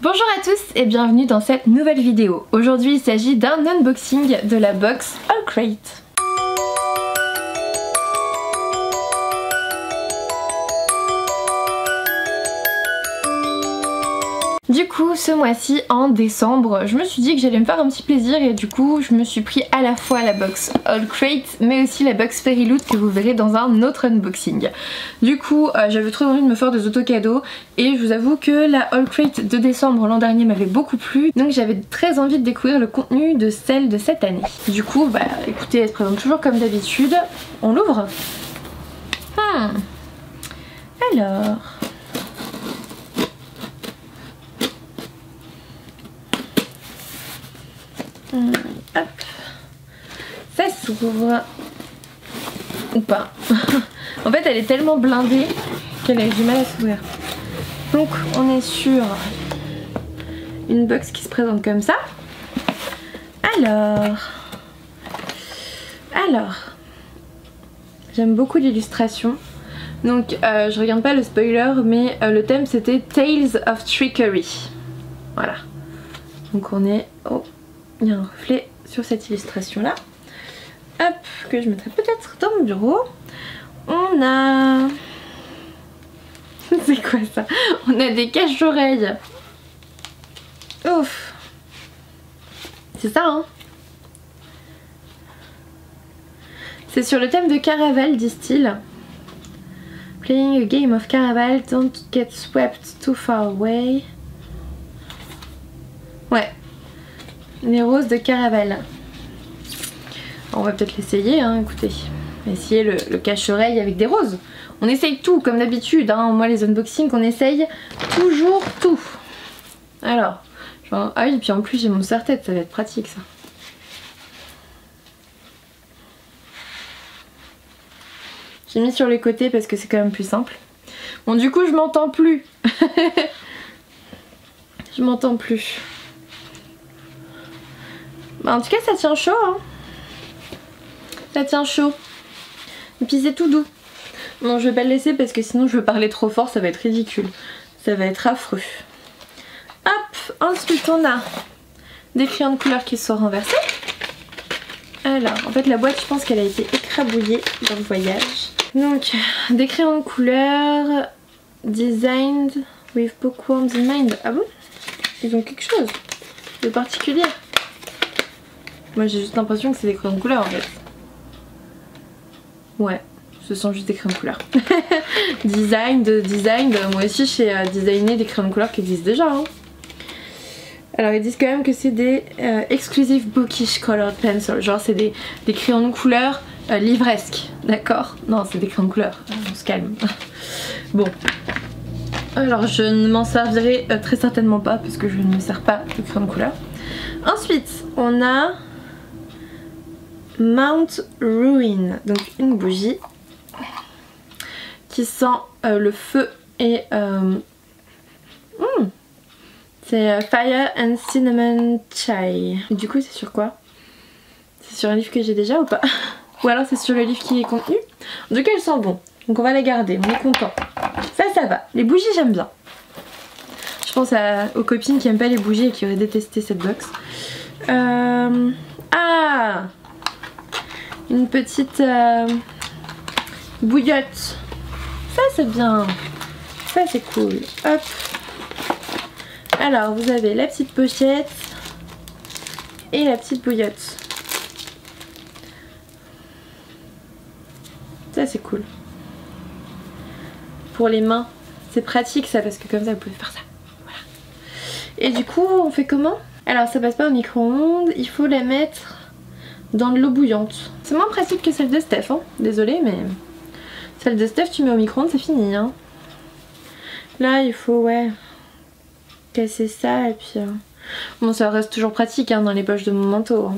Bonjour à tous et bienvenue dans cette nouvelle vidéo. Aujourd'hui il s'agit d'un unboxing de la box All Crate. Du coup ce mois-ci en décembre je me suis dit que j'allais me faire un petit plaisir et du coup je me suis pris à la fois la box All Crate mais aussi la box Fairy Loot que vous verrez dans un autre unboxing. Du coup j'avais trop envie de me faire des auto-cadeaux et je vous avoue que la All Crate de décembre l'an dernier m'avait beaucoup plu, donc j'avais très envie de découvrir le contenu de celle de cette année. Du coup bah écoutez, elle se présente toujours comme d'habitude. On l'ouvre. Alors... hop, ça s'ouvre ou pas. En fait elle est tellement blindée qu'elle a du mal à s'ouvrir. Donc on est sur une box qui se présente comme ça. Alors j'aime beaucoup l'illustration. Donc je regarde pas le spoiler mais le thème c'était Tales of Trickery. Voilà. Donc on est... Oh, il y a un reflet sur cette illustration là. Hop, que je mettrai peut-être dans mon bureau. On a... C'est quoi ça? On a des caches-oreilles. Ouf. C'est ça hein. C'est sur le thème de Caraval, disent-ils. Playing a game of Caraval, don't get swept too far away. Ouais. Les roses de Caraval. On va peut-être l'essayer, hein, écoutez. On va essayer le cache-oreille avec des roses. On essaye tout, comme d'habitude. Hein. Moi, les unboxings, on essaye toujours tout. Alors, genre, ah oui, puis en plus, j'ai mon serre-tête, ça va être pratique, ça. J'ai mis sur les côtés parce que c'est quand même plus simple. Bon, du coup, je m'entends plus. Je m'entends plus. Bah, en tout cas ça tient chaud hein. Ça tient chaud. Et puis c'est tout doux. Bon je vais pas le laisser parce que sinon je vais parler trop fort, ça va être ridicule. Ça va être affreux. Hop, ensuite on a des crayons de couleur qui sont renversés. Alors en fait la boîte je pense qu'elle a été écrabouillée dans le voyage. Donc des crayons de couleur designed with bookworms in mind. Ah bon? Ils ont quelque chose de particulier. Moi j'ai juste l'impression que c'est des crayons de couleur en fait. Ouais, ce sont juste des crayons de couleur. Design, moi aussi j'ai designé des crayons de couleur qui existent déjà. Hein. Alors ils disent quand même que c'est des exclusive bookish colored pencils. Genre c'est des crayons de couleur livresques, d'accord? Non c'est des crayons de couleur, on se calme. Bon. Alors je ne m'en servirai très certainement pas parce que je ne me sers pas de crayons de couleur. Ensuite on a Mount Ruin, donc une bougie qui sent le feu et c'est Fire and Cinnamon Chai. Et du coup c'est sur quoi? C'est sur un livre que j'ai déjà ou pas? Ou alors c'est sur le livre qui est contenu? En tout cas elles sont bon, donc on va les garder, on est content. Ça va, les bougies j'aime bien. Je pense aux copines qui aiment pas les bougies et qui auraient détesté cette box. Ah, une petite bouillotte. Ça c'est bien. Ça c'est cool. Hop. Alors vous avez la petite pochette et la petite bouillotte. Ça c'est cool. Pour les mains. C'est pratique ça parce que comme ça vous pouvez faire ça. Voilà. Et du coup on fait comment? Alors ça passe pas au micro-ondes. Il faut la mettre dans de l'eau bouillante. C'est moins pratique que celle de Steph, hein. Désolée mais celle de Steph tu mets au micro-ondes c'est fini hein. Là il faut ouais casser ça et puis bon ça reste toujours pratique hein, dans les poches de mon manteau hein.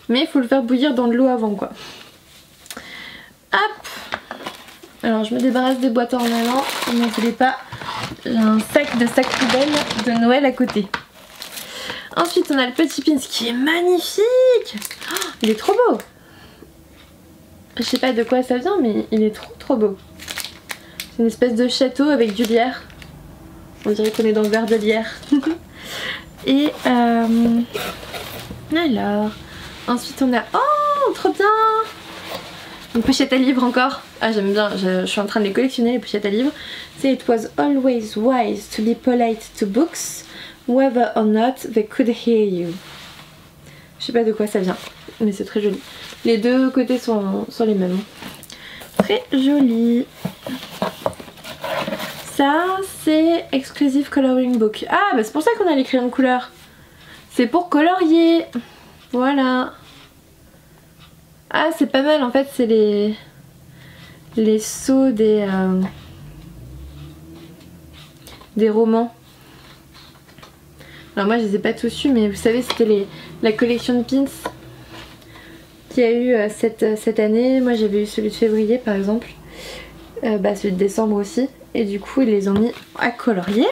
Mais il faut le faire bouillir dans de l'eau avant quoi. Hop. Alors je me débarrasse des boîtes en allant, ne voulez pas, j'ai un sac de sac poubelle de Noël à côté. Ensuite on a le petit pins qui est magnifique. Oh, il est trop beau. Je sais pas de quoi ça vient mais il est trop beau. C'est une espèce de château avec du lierre. On dirait qu'on est dans le verre de lierre. Et alors, ensuite on a... Oh, trop bien! Une pochette à livres encore. Ah, j'aime bien, je suis en train de les collectionner les pochettes à livres. C'est It was always wise to be polite to books, whether or not they could hear you. Je sais pas de quoi ça vient, mais c'est très joli. Les deux côtés sont les mêmes. Très joli. Ça, c'est Exclusive Coloring Book. Ah, bah c'est pour ça qu'on a les crayons de couleur. C'est pour colorier. Voilà. Ah, c'est pas mal, en fait, c'est les sceaux des romans. Alors moi je les ai pas tous eus, mais vous savez c'était la collection de pins qu'il y a eu cette année. Moi j'avais eu celui de février par exemple, celui de décembre aussi, et du coup ils les ont mis à colorier.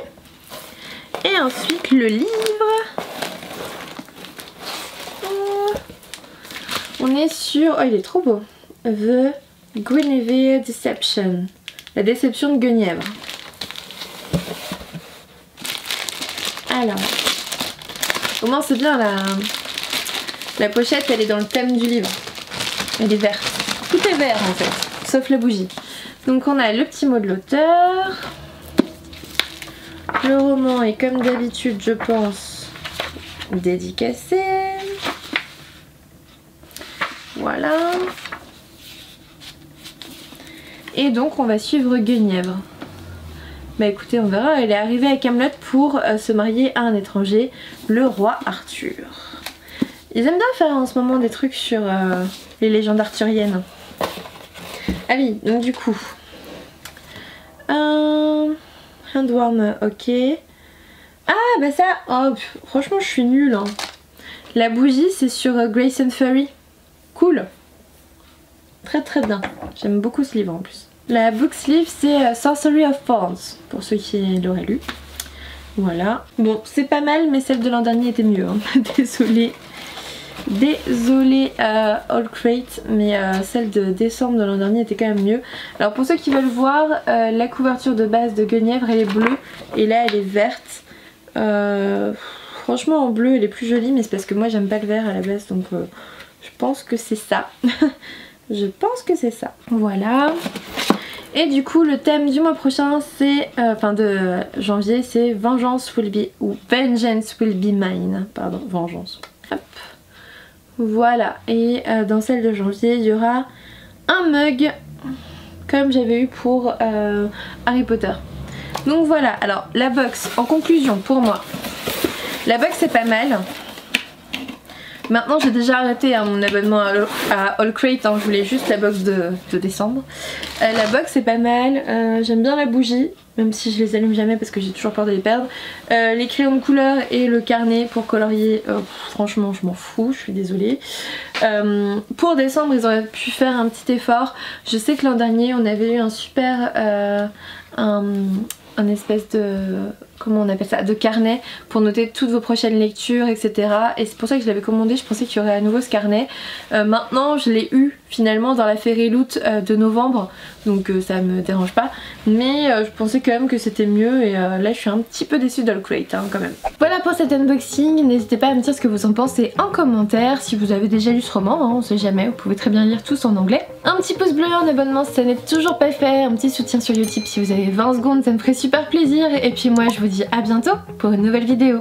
Et ensuite le livre. On est sur... Oh il est trop beau. The Guinevere Deception. La déception de Guenièvre. Alors, au moins c'est bien, la pochette elle est dans le thème du livre. Elle est verte. Tout est vert en fait, sauf la bougie. Donc on a le petit mot de l'auteur. Le roman est comme d'habitude je pense dédicacé. Voilà. Et donc on va suivre Guenièvre. Bah écoutez, on verra, elle est arrivée à Camelot pour se marier à un étranger, le roi Arthur. Ils aiment bien faire en ce moment des trucs sur les légendes arthuriennes. Ah oui, donc du coup... Handwarmer, ok. Ah bah ça, oh, franchement je suis nulle. Hein. La bougie c'est sur Grace and Fury. Cool. Très très bien. J'aime beaucoup ce livre en plus. La book sleeve c'est Sorcery of Thorns, pour ceux qui l'auraient lu. Voilà. Bon, c'est pas mal, mais celle de l'an dernier était mieux. Hein. Désolée. Désolée All Crate, mais celle de décembre de l'an dernier était quand même mieux. Alors pour ceux qui veulent voir, la couverture de base de Guenièvre elle est bleue et là elle est verte. Franchement en bleu elle est plus jolie, mais c'est parce que moi j'aime pas le vert à la base, donc je pense que c'est ça. Je pense que c'est ça. Voilà. Et du coup le thème du mois prochain c'est, enfin de janvier, c'est Vengeance will be, ou Vengeance will be mine. Pardon, vengeance. Hop. Voilà. Et dans celle de janvier il y aura un mug comme j'avais eu pour Harry Potter. Donc voilà, alors la box en conclusion pour moi. La box c'est pas mal. Maintenant j'ai déjà arrêté mon abonnement à All Crate, hein, je voulais juste la box de décembre. La box c'est pas mal, j'aime bien la bougie, même si je les allume jamais parce que j'ai toujours peur de les perdre. Les crayons de couleur et le carnet pour colorier, franchement je m'en fous, je suis désolée. Pour décembre ils auraient pu faire un petit effort. Je sais que l'an dernier on avait eu un super... un espèce de... comment on appelle ça, de carnet pour noter toutes vos prochaines lectures, etc. Et c'est pour ça que je l'avais commandé, je pensais qu'il y aurait à nouveau ce carnet. Maintenant je l'ai eu finalement dans la Fairy Loot de novembre, donc ça me dérange pas. Mais je pensais quand même que c'était mieux et là je suis un petit peu déçue d'All Crate hein, quand même. Voilà pour cet unboxing, n'hésitez pas à me dire ce que vous en pensez en commentaire. Si vous avez déjà lu ce roman, hein, on sait jamais, vous pouvez très bien lire tous en anglais. Un petit pouce bleu, un abonnement si ça n'est toujours pas fait, un petit soutien sur YouTube si vous avez 20 secondes, ça me ferait super plaisir. Et puis moi je vous dis à bientôt pour une nouvelle vidéo.